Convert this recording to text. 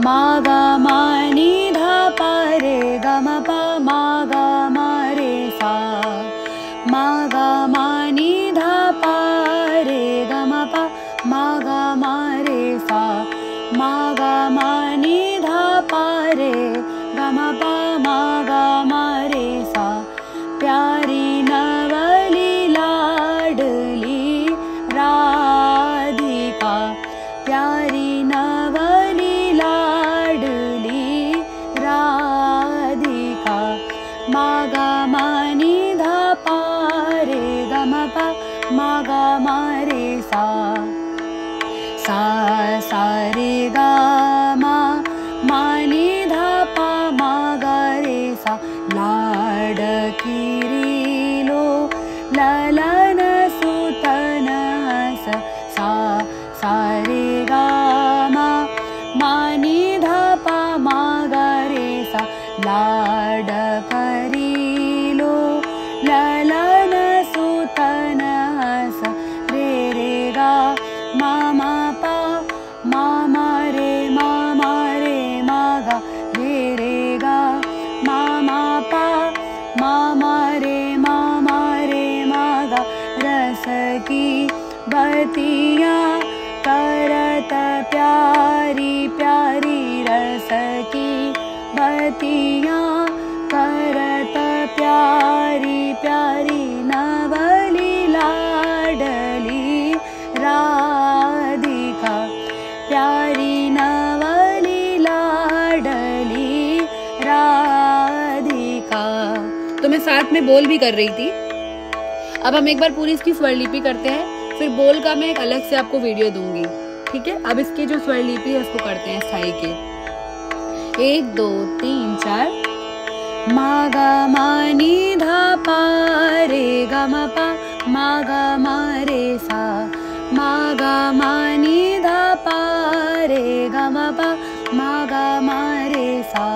मा गा मा नि धा पा रे गा मा पा मा गा मा रे सा मा गा मा नि धा पा रे गा मा पा मा गा मा रे सा मा गा मा नि धा पा रे गा मा पा मा गा मा रे सा प्यारी नवली लाडली राधिका प्यारी नवली लाडली राधिका मा गा मा नि धा पा रे गा मा पा मा गा मा रे सा सा रे गा मा नि धा पा मा गा रे सा लाडकी लो ललन सुतन सा रे गा मा नि धा पा मा गा रे सा लाड करीलो ललन सुतन रे रे गा मा पा मा रे मा रे मा गा रे रे गा मा पा मा रे मा रे मा गा रस की बतिया करत प्यारी प्यारी रस की बतिया करत प्यारी प्यारी नवली लाडली राधिका प्यारी नवली लाडली राधिका। तो मैं साथ में बोल भी कर रही थी। अब हम एक बार पूरी इसकी स्वरलिपि करते हैं, फिर बोल का मैं एक अलग से आपको वीडियो दूंगी, ठीक है। अब इसकी जो स्वरलिपि है उसको करते हैं स्थाई के। 1 2 3 4 मा गा मा नि धा पा रे गा मा पा मा गा मा रे सा मा गा मा नि धा पा रे गा मा पा मा गा मा रे सा।